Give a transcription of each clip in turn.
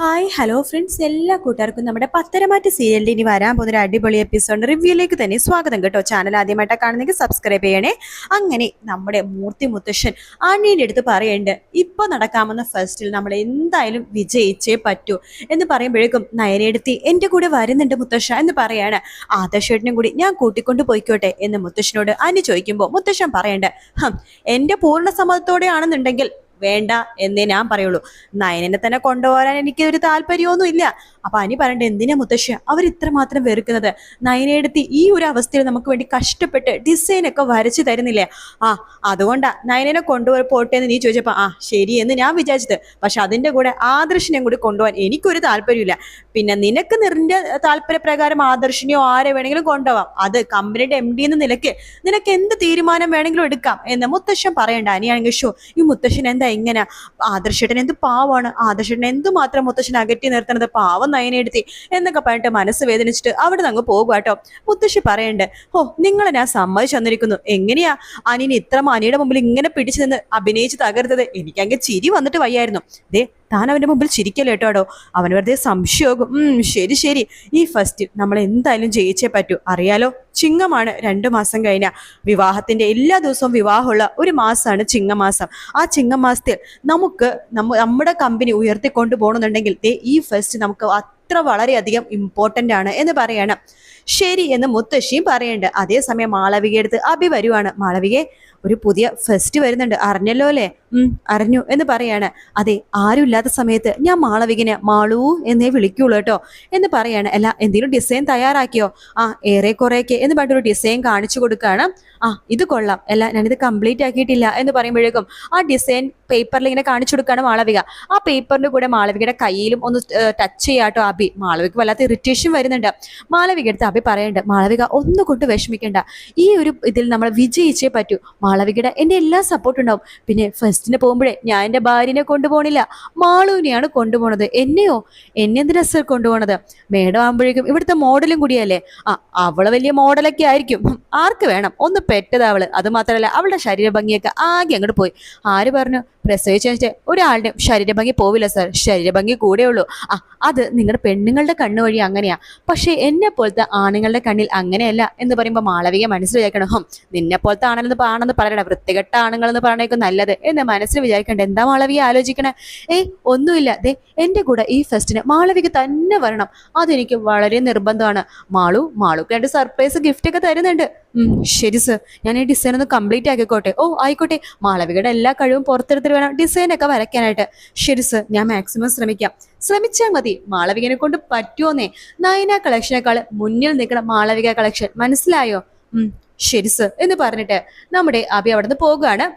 Hi hello friends, എല്ലാ കൂട്ടുകാർക്കും നമ്മുടെ പത്തരമാറ്റ് സീരിയലിൽ ഇനി വരാൻ പോകുന്ന ഒരു അടിപൊളി എപ്പിസോഡ് റിവ്യൂയിലേക്ക് തന്നെ സ്വാഗതം കേട്ടോ. ചാനൽ ആദ്യമായിട്ടാണ് കാണുന്നെങ്കിൽ സബ്സ്ക്രൈബ് ചെയ്യണേ. അങ്ങനെ നമ്മുടെ മൂർത്തി മുത്തശ്ശൻ ആണ്ണീൻ്റെ അടുത്ത് പറയുന്നുണ്ട്, ഇപ്പോൾ നടക്കാമെന്ന ഫസ്റ്റിൽ നമ്മൾ എന്തായാലും വിജയിച്ചേ പറ്റൂ എന്ന് പറയുമ്പോഴേക്കും നയനയെടുത്തി എൻ്റെ കൂടെ വരുന്നുണ്ട് മുത്തശ്ശ എന്ന് പറയാണ്. ആദർശേട്ടനും കൂടി ഞാൻ കൂട്ടിക്കൊണ്ട് പോയിക്കോട്ടെ എന്ന് മുത്തശ്ശനോട് അനി ചോദിക്കുമ്പോൾ മുത്തശ്ശൻ പറയണ്ട്, എൻ്റെ പൂർണ്ണ സമ്മതത്തോടെയാണെന്നുണ്ടെങ്കിൽ വേണ്ട എന്നേ ഞാൻ പറയുള്ളൂ. നയനെ തന്നെ കൊണ്ടുപോകാൻ എനിക്ക് ഒരു താല്പര്യമൊന്നും ഇല്ല. അപ്പൊ അനി പറയണ്ട, എന്തിനാ മുത്തശ്ശ അവർ ഇത്രമാത്രം വെറുക്കുന്നത്? നയനെടുത്ത് ഈ ഒരു അവസ്ഥയിൽ നമുക്ക് വേണ്ടി കഷ്ടപ്പെട്ട് ഡിസൈനൊക്കെ വരച്ചു തരുന്നില്ലേ? അതുകൊണ്ടാ നയനെ പോട്ടെ എന്ന് നീ ചോദിച്ചപ്പോ ശരി എന്ന് ഞാൻ വിചാരിച്ചത്. പക്ഷെ അതിന്റെ കൂടെ ആദർശിനെയും കൂടി കൊണ്ടുപോകാൻ എനിക്കൊരു താല്പര്യമില്ല. പിന്നെ നിനക്ക് നിന്റെ താല്പര്യപ്രകാരം ആദർശിനെയോ ആരെ വേണമെങ്കിലും കൊണ്ടുപോവാം. അത് കമ്പനിയുടെ MD എന്ന നിലയ്ക്ക് നിനക്ക് എന്ത് തീരുമാനം വേണമെങ്കിലും എടുക്കാം എന്ന് മുത്തശ്ശൻ പറയണ്ട. അനിയാണെങ്കിൽ ഈ മുത്തശ്ശൻ എന്താ ഇങ്ങനെ? ആദർശേട്ടൻ എന്ത് പാവാണ്, ആദർശേട്ടൻ എന്തുമാത്രം മുത്തശ്ശൻ അകറ്റി നിർത്തണത്, പാവം നയനെടുത്തി എന്നൊക്കെ പറഞ്ഞിട്ട് മനസ്സ് വേദനിച്ചിട്ട് അവിടെ നിന്ന് അങ്ങ് പോകുക കേട്ടോ. മുത്തശ്ശി പറയണ്ട്, നിങ്ങളെ ഞാൻ സമ്മതിച്ചു തന്നിരിക്കുന്നു. എങ്ങനെയാ അനിന് ഇത്ര അനിയുടെ മുമ്പിൽ ഇങ്ങനെ പിടിച്ചു നിന്ന് അഭിനയിച്ച് തകർത്തത്? എനിക്കങ്ങ് ചിരി വന്നിട്ട് വയ്യായിരുന്നു. ദേ താൻ അവന്റെ മുമ്പിൽ ചിരിക്കല്ലോ കേട്ടോടോ, അവൻ വെറുതെ സംശയമാകും. ശരി ശരി, ഈ ഫസ്റ്റ് നമ്മൾ എന്തായാലും ജയിച്ചേ പറ്റൂ. അറിയാലോ, ചിങ്ങമാണ് 2 മാസം കഴിഞ്ഞ വിവാഹത്തിന്റെ എല്ലാ ദിവസവും വിവാഹമുള്ള ഒരു മാസമാണ് ചിങ്ങമാസം. ആ ചിങ്ങമാസത്തിൽ നമുക്ക് നമ്മുടെ കമ്പനി ഉയർത്തിക്കൊണ്ടു പോകണമെന്നുണ്ടെങ്കിൽ ഈ ഫസ്റ്റ് നമുക്ക് അത്ര വളരെയധികം ഇമ്പോർട്ടൻ്റ് ആണ് എന്ന് പറയണം. ശരി എന്ന് മുത്തശ്ശിയും പറയുന്നുണ്ട്. അതേസമയം മാളവിക അടുത്ത് അഭി വരുവാണ്. മാളവികയെ, ഒരു പുതിയ ഫെസ്റ്റ് വരുന്നുണ്ട്, അറിഞ്ഞല്ലോ അല്ലേ? അറിഞ്ഞു എന്ന് പറയാണ്. അതെ, ആരും ഇല്ലാത്ത സമയത്ത് ഞാൻ മാളവികനെ മാളൂ എന്നേ വിളിക്കുള്ളൂ കേട്ടോ എന്ന് പറയാണ്. അല്ല, എന്തെങ്കിലും ഡിസൈൻ തയ്യാറാക്കിയോ? ഏറെ കുറേയൊക്കെ എന്ന് പറഞ്ഞൊരു ഡിസൈൻ കാണിച്ചു കൊടുക്കുകയാണ്. ഇത് കൊള്ളാം, അല്ല ഞാനിത് കംപ്ലീറ്റ് ആക്കിയിട്ടില്ല എന്ന് പറയുമ്പോഴേക്കും ആ ഡിസൈൻ പേപ്പറിൽ ഇങ്ങനെ കാണിച്ചു കൊടുക്കുകയാണ് മാളവിക. ആ പേപ്പറിന്റെ കൂടെ മാളവികയുടെ കയ്യിലും ഒന്ന് ടച്ച് ചെയ്യാട്ടോ അഭി. മാളവിക വല്ലാത്ത ഇറിറ്റേഷൻ വരുന്നുണ്ട്. മാളവിക എടുത്ത് അഭി പറയുന്നുണ്ട്, മാളവിക ഒന്നുകൊണ്ട് വിഷമിക്കണ്ട, ഈ ഒരു ഇതിൽ നമ്മൾ വിജയിച്ചേ പറ്റൂ. മാളവികയുടെ എൻ്റെ എല്ലാ സപ്പോർട്ട് ഉണ്ടാവും. പിന്നെ ഫസ്റ്റിന് പോകുമ്പോഴേ ഞാൻ എൻ്റെ ഭാര്യനെ കൊണ്ടുപോകണില്ല, മാളുവിനെയാണ് കൊണ്ടുപോകണത്. എന്നെ എന്തിനാ സർ കൊണ്ടുപോകണത്? മേഡം ആകുമ്പോഴേക്കും ഇവിടുത്തെ മോഡലും കൂടിയല്ലേ. അവള് വലിയ മോഡലൊക്കെ ആയിരിക്കും, ആർക്ക് വേണം, ഒന്ന് പെട്ടത് അവള്. അത് മാത്രമല്ല അവളുടെ ശരീരഭംഗിയൊക്കെ ആകെ അങ്ങോട്ട് പോയി. ആര് പറഞ്ഞു? പ്രസവിച്ച ഒരാളുടെ ശരീരഭംഗി പോവില്ല സർ, ശരീരഭംഗി കൂടെ ഉള്ളൂ. അത് നിങ്ങളുടെ പെണ്ണുങ്ങളുടെ കണ്ണു വഴി അങ്ങനെയാ, പക്ഷെ എന്നെ പോലത്തെ ആണുങ്ങളുടെ കണ്ണിൽ അങ്ങനെയല്ല എന്ന് പറയുമ്പോൾ മാളവിക മനസ്സിൽ വിചാരിക്കണം, നിന്നെ പോലത്തെ ആണെന്ന് പറയണ, വൃത്തികെട്ട ആണുങ്ങൾ എന്ന് പറയണേക്കും നല്ലത് എന്ന് മനസ്സിൽ വിചാരിക്കണ്ട. എന്താ മാളവിക ആലോചിക്കണേ? ഒന്നുമില്ല. ദേ എൻ്റെ കൂടെ ഈ ഫെസ്റ്റിന് മാളവിക തന്നെ വരണം, അതെനിക്ക് വളരെ നിർബന്ധമാണ്. മാളുക്ക് 2 സർപ്രൈസ് ഗിഫ്റ്റ് ഒക്കെ തരുന്നുണ്ട്. ശരി സർ, ഞാൻ ഈ ഡിസൈൻ ഒന്ന് കംപ്ലീറ്റ് ആക്കിക്കോട്ടെ. ആയിക്കോട്ടെ, മാളവികയുടെ എല്ലാ കഴിവും പുറത്തെടുത്തിട്ട് വേണം ഡിസൈൻ ഒക്കെ വരയ്ക്കാനായിട്ട്. ശരി സർ, ഞാൻ മാക്സിമം ശ്രമിച്ചാൽ മതി. മാളവികനെ കൊണ്ട് പറ്റുമോന്നേ? നയന കളക്ഷനേക്കാൾ മുന്നിൽ നിൽക്കുന്ന മാളവിക കളക്ഷൻ, മനസ്സിലായോ? ശരി സർ എന്ന് പറഞ്ഞിട്ട് നമ്മുടെ അഭി അവിടെ നിന്ന് പോകുകയാണ്.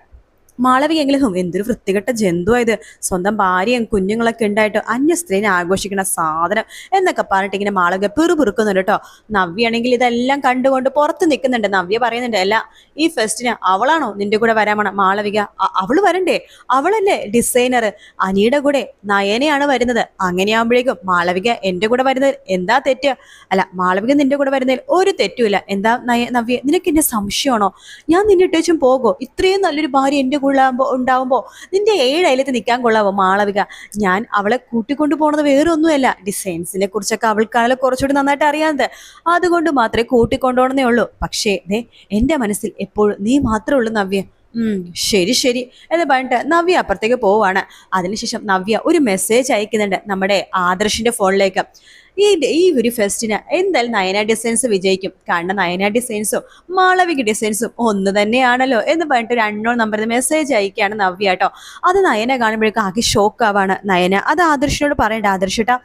മാളവികയെങ്കിലും എന്തൊരു വൃത്തികെട്ട ജന്തുവായത്, സ്വന്തം ഭാര്യയും കുഞ്ഞുങ്ങളൊക്കെ ഉണ്ടായിട്ട് അന്യ സ്ത്രീനെ ആഘോഷിക്കുന്ന സാധനം എന്നൊക്കെ പറഞ്ഞിട്ട് ഇങ്ങനെ മാളവിക പിറുപിറുക്കുന്നുണ്ട് കേട്ടോ. നവ്യാണെങ്കിൽ ഇതെല്ലാം കണ്ടുകൊണ്ട് പുറത്ത് നിൽക്കുന്നുണ്ട്. നവ്യ പറയുന്നുണ്ട്, അല്ല ഈ ഫെസ്റ്റിന് അവളാണോ നിന്റെ കൂടെ വരാൻ പോണ? മാളവിക, അവള് വരണ്ടേ? അവളല്ലേ ഡിസൈനർ, അനിയുടെ കൂടെ നയനയാണ് വരുന്നത്. അങ്ങനെയാകുമ്പോഴേക്കും മാളവിക എൻ്റെ കൂടെ വരുന്നതിൽ എന്താ തെറ്റ്? അല്ല, മാളവിക നിന്റെ കൂടെ വരുന്നതിൽ ഒരു തെറ്റുമില്ല. എന്താ നവ്യ, നിനക്ക് എന്നെ സംശയമാണോ? ഞാൻ നിന്നെ ഇട്ടേച്ചും പോകോ? ഇത്രയും നല്ലൊരു ഭാര്യ എൻ്റെ ഉണ്ടാവുമ്പോ നിന്റെ 7 അയലത്ത് നിൽക്കാൻ കൊള്ളാവോ മാളവിക? ഞാൻ അവളെ കൂട്ടിക്കൊണ്ടു പോണത് വേറെ ഒന്നുമല്ല, ഡിസൈൻസിനെ കുറിച്ചൊക്കെ അവൾക്കാണല്ലോ കുറച്ചുകൂടി നന്നായിട്ട് അറിയാവുന്നത്, അതുകൊണ്ട് മാത്രമേ കൂട്ടിക്കൊണ്ടുപോകണമെന്നേ ഉള്ളൂ. പക്ഷേ എൻ്റെ മനസ്സിൽ എപ്പോഴും നീ മാത്രമേ ഉള്ളൂ നവ്യ. ശരി എന്ന് പറഞ്ഞിട്ട് നവ്യ അപ്പുറത്തേക്ക് പോവാണ്. അതിനുശേഷം നവ്യ ഒരു മെസ്സേജ് അയക്കുന്നുണ്ട് നമ്മുടെ ആദർശിന്റെ ഫോണിലേക്ക്. ഈ ഒരു ഫെസ്റ്റിന് എന്തായാലും നയന ഡിസൈൻസ് വിജയിക്കും, കാരണം നയന ഡിസൈൻസും മാളവിക ഡിസൈൻസും ഒന്ന് തന്നെയാണല്ലോ എന്ന് പറഞ്ഞിട്ട് ഒരു അൺനോൺ നമ്പറിൽ മെസ്സേജ് അയക്കുകയാണ് നവ്യ കേട്ടോ. അത് നയന കാണുമ്പോഴേക്കും ആകെ ഷോക്കാവാണ് നയന. അത് ആദർശനോട് പറയണ്ട, ആദർശേട്ടാ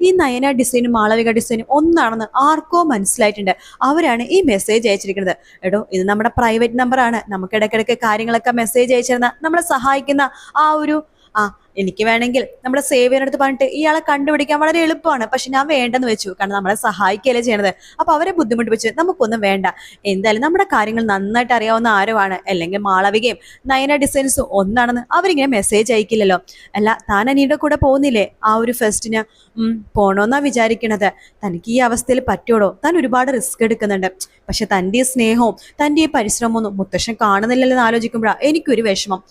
ഈ നയന ഡിസൈനും മാളവിക ഡിസൈനും ഒന്നാണെന്ന് ആർക്കോ മനസ്സിലായിട്ടുണ്ട്, അവരാണ് ഈ മെസ്സേജ് അയച്ചിരിക്കുന്നത്. എടോ, ഇത് നമ്മുടെ പ്രൈവറ്റ് നമ്പറാണ്, നമുക്ക് ഇടയ്ക്കിടയ്ക്ക് കാര്യങ്ങളൊക്കെ മെസ്സേജ് അയച്ചിരുന്ന നമ്മളെ സഹായിക്കുന്ന എനിക്ക് വേണമെങ്കിൽ നമ്മുടെ സേവിയറിനടുത്ത് പറഞ്ഞിട്ട് ഇയാളെ കണ്ടുപിടിക്കാൻ വളരെ എളുപ്പമാണ്. പക്ഷെ ഞാൻ വേണ്ടെന്ന് വെച്ചു, കാരണം നമ്മളെ സഹായിക്കുകയല്ലേ ചെയ്യണത്. അപ്പൊ അവരെ ബുദ്ധിമുട്ടിപ്പിച്ച് നമുക്കൊന്നും വേണ്ട. എന്തായാലും നമ്മുടെ കാര്യങ്ങൾ നന്നായിട്ട് അറിയാവുന്ന ആരുമാണ്, അല്ലെങ്കിൽ മാളവികയും നയന ഡിസൈൻസും ഒന്നാണെന്ന് അവരിങ്ങനെ മെസ്സേജ് അയക്കില്ലല്ലോ. അല്ല, താൻ അനിയുടെ കൂടെ പോകുന്നില്ലേ ആ ഒരു ഫെസ്റ്റിന്? പോണോന്നാ വിചാരിക്കണത്. തനിക്ക് ഈ അവസ്ഥയിൽ പറ്റുള്ളൂ? താൻ ഒരുപാട് റിസ്ക് എടുക്കുന്നുണ്ട്. പക്ഷെ തൻ്റെ ഈ സ്നേഹവും തൻ്റെ ഈ പരിശ്രമമൊന്നും മുത്തശ്ശൻ കാണുന്നില്ലല്ലോ എന്ന് ആലോചിക്കുമ്പോഴാണ് എനിക്കൊരു വിഷമം.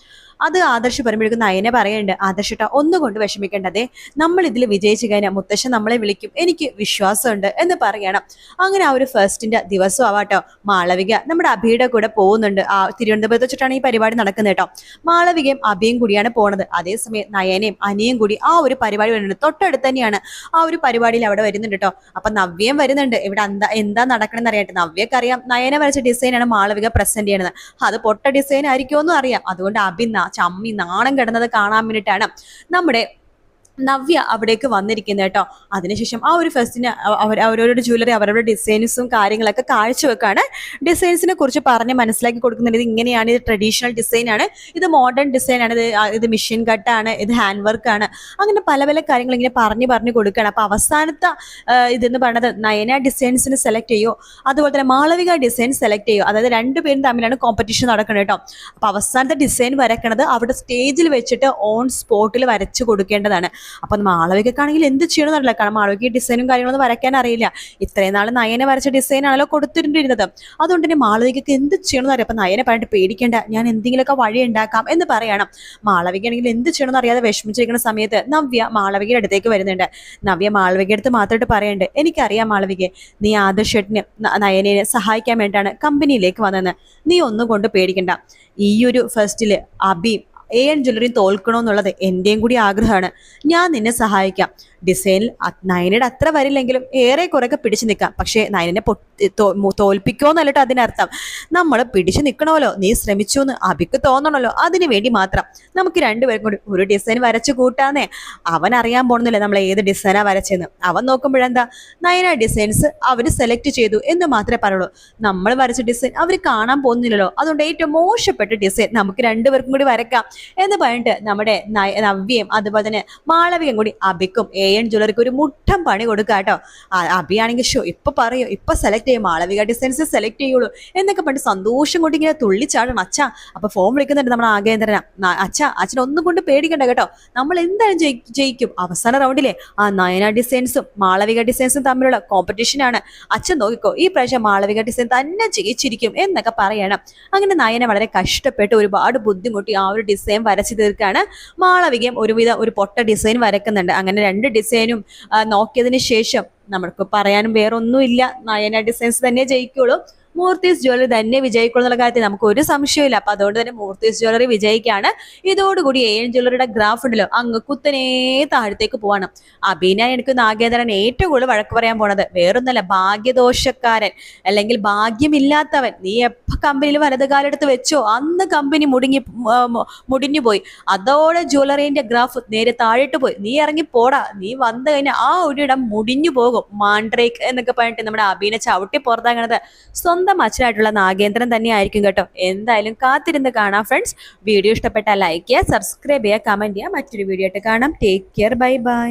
അത് ആദർശ് പറയുമ്പോഴേക്കും നയനെ പറയുന്നുണ്ട്, ആദർശേട്ടാ ഒന്നുകൊണ്ട് വിഷമിക്കേണ്ടതേ, നമ്മൾ ഇതിൽ വിജയിച്ചു കഴിഞ്ഞാൽ മുത്തശ്ശൻ നമ്മളെ വിളിക്കും, എനിക്ക് വിശ്വാസമുണ്ട് എന്ന് പറയണം. അങ്ങനെ ആ ഒരു ഫസ്റ്റിന്റെ ദിവസം ആവാട്ടോ മാളവിക നമ്മുടെ അഭിയുടെ കൂടെ പോകുന്നുണ്ട്. തിരുവനന്തപുരത്ത് വെച്ചിട്ടാണ് ഈ പരിപാടി നടക്കുന്നത് കേട്ടോ. മാളവികയും അഭിയും കൂടിയാണ് പോണത്. അതേസമയം നയനയും അനിയും കൂടി ആ ഒരു പരിപാടി വരുന്നുണ്ട്. തൊട്ടടുത്ത് തന്നെയാണ് ആ ഒരു പരിപാടിയിൽ അവിടെ വരുന്നുണ്ട് കേട്ടോ. അപ്പൊ നവ്യം വരുന്നുണ്ട്. ഇവിടെ എന്താ നടക്കണമെന്ന് അറിയാട്ടെ. നവ്യക്ക് അറിയാം നയന വരച്ച ഡിസൈനാണ് മാളവിക പ്രസന്റ് ചെയ്യണത്. അത് പൊട്ട ഡിസൈൻ ആയിരിക്കുമെന്നും അറിയാം. അതുകൊണ്ട് അഭി ചമ്മി നാണം കിടന്നത് കാണാൻ വേണ്ടിയിട്ടാണ് നമ്മുടെ നവ്യ അവിടേക്ക് വന്നിരിക്കുന്നത് കേട്ടോ. അതിനുശേഷം ആ ഒരു ഫെസ്റ്റിന് അവരവരുടെ ജ്വല്ലറി അവരവരുടെ ഡിസൈൻസും കാര്യങ്ങളൊക്കെ കാഴ്ചവെക്കാണ്. ഡിസൈൻസിനെ കുറിച്ച് പറഞ്ഞ് മനസ്സിലാക്കി കൊടുക്കുന്നുണ്ട്. ഇത് ഇങ്ങനെയാണ്, ഇത് ട്രഡീഷണൽ ഡിസൈൻ ആണ്, ഇത് മോഡേൺ ഡിസൈൻ ആണ്, ഇത് മെഷീൻ കട്ടാണ്, ഇത് ഹാൻഡ് വർക്ക് ആണ്, അങ്ങനെ പല പല കാര്യങ്ങൾ ഇങ്ങനെ പറഞ്ഞു കൊടുക്കുകയാണ്. അപ്പൊ അവസാനത്തെ ഇതെന്ന് പറയുന്നത് നയന ഡിസൈൻസിന് സെലക്ട് ചെയ്യോ, അതുപോലെ തന്നെ മാളവിക ഡിസൈൻ സെലക്ട് ചെയ്യോ. അതായത് രണ്ടുപേരും തമ്മിലാണ് കോമ്പറ്റീഷൻ നടക്കുന്നത് കേട്ടോ. അപ്പൊ അവസാനത്തെ ഡിസൈൻ വരക്കണത് അവിടെ സ്റ്റേജിൽ വെച്ചിട്ട് ഓൺ സ്പോട്ടിൽ വരച്ചു കൊടുക്കേണ്ടതാണ്. അപ്പൊ മാളവികക്കാണെങ്കിൽ എന്ത് ചെയ്യണമെന്നറിയില്ല. കാരണം മാളവിക ഡിസൈനും കാര്യങ്ങളൊന്നും വരയ്ക്കാൻ അറിയില്ല. ഇത്രയും നാൾ നയനെ വരച്ച ഡിസൈൻ ആണല്ലോ കൊടുത്തിരുന്നത്. അതുകൊണ്ട് തന്നെ മാളവികക്ക് എന്ത് ചെയ്യണമെന്ന് അറിയാം. അപ്പൊ നയനെ പറഞ്ഞിട്ട് പേടിക്കേണ്ട, ഞാൻ എന്തെങ്കിലുമൊക്കെ വഴി ഉണ്ടാക്കാം എന്ന് പറയണം. മാളവികയാണെങ്കിൽ എന്ത് ചെയ്യണമെന്ന് അറിയാതെ വിഷമിച്ചിരിക്കുന്ന സമയത്ത് നവ്യ മാളവികയുടെ അടുത്തേക്ക് വരുന്നുണ്ട്. നവ്യ മാളവികയുടെ അടുത്ത് മാത്രമായിട്ട് പറയുന്നുണ്ട്, എനിക്കറിയാം മാളവികയെ, നീ ആദർശേട്ടനെ നയനെ സഹായിക്കാൻ വേണ്ടിയിട്ടാണ് കമ്പനിയിലേക്ക് വന്നതെന്ന്. നീ ഒന്നും കൊണ്ട് പേടിക്കണ്ട. ഈ ഒരു ഫസ്റ്റില് അബി AN ജ്വല്ലറി തോൽക്കണമെന്നുള്ളത് എൻ്റെയും കൂടി ആഗ്രഹമാണ്. ഞാൻ നിന്നെ സഹായിക്കാം. ഡിസൈനിൽ നയനയുടെ അത്ര വരില്ലെങ്കിലും ഏറെ കുറെയൊക്കെ പിടിച്ചു നിൽക്കാം. പക്ഷേ നയനെ തോൽപ്പിക്കുമെന്നല്ലോ അതിനർത്ഥം. നമ്മൾ പിടിച്ചു നിൽക്കണമല്ലോ, നീ ശ്രമിച്ചു എന്ന് അഭിക്ക് തോന്നണമല്ലോ. അതിനു വേണ്ടി മാത്രം നമുക്ക് രണ്ടുപേരും കൂടി ഒരു ഡിസൈൻ വരച്ചു കൂട്ടാന്നേ. അവൻ അറിയാൻ പോകുന്നില്ല നമ്മൾ ഏത് ഡിസൈനാ വരച്ചെന്ന്. അവൻ നോക്കുമ്പോഴെന്താ നയന ഡിസൈൻസ് അവർ സെലക്ട് ചെയ്തു എന്ന് മാത്രമേ പറയുള്ളൂ. നമ്മൾ വരച്ച ഡിസൈൻ അവർ കാണാൻ പോകുന്നില്ലല്ലോ. അതുകൊണ്ട് ഏറ്റവും മോശപ്പെട്ട ഡിസൈൻ നമുക്ക് രണ്ടുപേർക്കും കൂടി വരയ്ക്കാം എന്ന് പറഞ്ഞിട്ട് നമ്മുടെ നവ്യയും അതുപോലെ തന്നെ മാളവികയും കൂടി അഭിക്കും AN ജ്വല്ലറിക്ക് ഒരു മുട്ടം പണി കൊടുക്കുക കേട്ടോ. അഭിയാണെങ്കിൽ ഇപ്പൊ പറയൂ, ഇപ്പൊ സെലക്ട് ചെയ്യും, മാളവിക ഡിസൈൻസ് സെലക്ട് ചെയ്യുള്ളൂ എന്നൊക്കെ പറഞ്ഞിട്ട് സന്തോഷം കൊണ്ട് ഇങ്ങനെ തുള്ളിച്ചാടണം. അച്ഛാ അപ്പൊ ഫോൺ വിളിക്കുന്നുണ്ട് നമ്മുടെ ആകേന്ദ്രന. അച്ഛൻ ഒന്നും കൊണ്ട് പേടിക്കണ്ട കേട്ടോ, നമ്മൾ എന്തായാലും ജയിക്കും. അവസാന റൗണ്ടിലെ ആ നയന ഡിസൈൻസും മാളവിക ഡിസൈൻസും തമ്മിലുള്ള കോമ്പറ്റീഷൻ ആണ്. അച്ഛൻ നോക്കിക്കോ, ഈ പ്രാവശ്യം മാളവിക ഡിസൈൻ തന്നെ ജയിച്ചിരിക്കും എന്നൊക്കെ പറയണം. അങ്ങനെ നയന വളരെ കഷ്ടപ്പെട്ട് ഒരുപാട് ബുദ്ധിമുട്ടി ആ ഒരു ഡിസൈൻ വരച്ചു തീർക്കാണ്. മാളവികയും ഒരു പൊട്ട ഡിസൈൻ വരക്കുന്നുണ്ട്. അങ്ങനെ രണ്ട് ഡിസൈനും നോക്കിയതിന് ശേഷം നമുക്ക് പറയാനും വേറൊന്നുമില്ല, നയന ഡിസൈൻസ് തന്നെ ജയിക്കുള്ളൂ, മൂർത്തീസ് ജ്വല്ലറി തന്നെ വിജയിക്കുള്ളൂ എന്നുള്ള കാര്യത്തിൽ നമുക്ക് ഒരു സംശയമില്ല. അപ്പൊ അതുകൊണ്ട് തന്നെ മൂർത്തീസ് ജ്വല്ലറി വിജയിക്കാണ്. ഇതോടുകൂടി AN ജ്വല്ലറിയുടെ ഗ്രാഫ് ഉണ്ടല്ലോ അങ്ങ് കുത്തനേ താഴത്തേക്ക് പോവാണ്. അഭിനയ എനിക്ക് നാഗേന്ദ്രൻ ഏറ്റവും കൂടുതൽ വഴക്ക് പറയാൻ പോണത് വേറൊന്നല്ല, ഭാഗ്യദോഷക്കാരൻ അല്ലെങ്കിൽ ഭാഗ്യമില്ലാത്തവൻ. നീ എപ്പോ കമ്പനിയിൽ വലതുകാലെടുത്ത് വെച്ചോ അന്ന് കമ്പനി മുടിഞ്ഞു പോയി. അതോടെ ജ്വല്ലറിന്റെ ഗ്രാഫ് നേരെ താഴോട്ട് പോയി. നീ ഇറങ്ങി പോടാ, നീ വന്നു കഴിഞ്ഞാൽ ആ ഒരിടം മുടിഞ്ഞു പോകും. മാൻഡ്രേക്ക് എന്നൊക്കെ പറഞ്ഞിട്ട് നമ്മുടെ അഭിനെ ചവിട്ടി പുറത്താകണത് സ്വന്തം അച്ഛനായിട്ടുള്ള നാഗേന്ദ്രൻ തന്നെ ആയിരിക്കും കേട്ടോ. എന്തായാലും കാത്തിരുന്ന് കാണാം ഫ്രണ്ട്സ്. വീഡിയോ ഇഷ്ടപ്പെട്ടാൽ ലൈക്ക് ചെയ്യുക, സബ്സ്ക്രൈബ് ചെയ്യുക, കമന്റ് ചെയ്യുക. മറ്റൊരു വീഡിയോ ആയിട്ട് കാണാം. Take care, bye bye.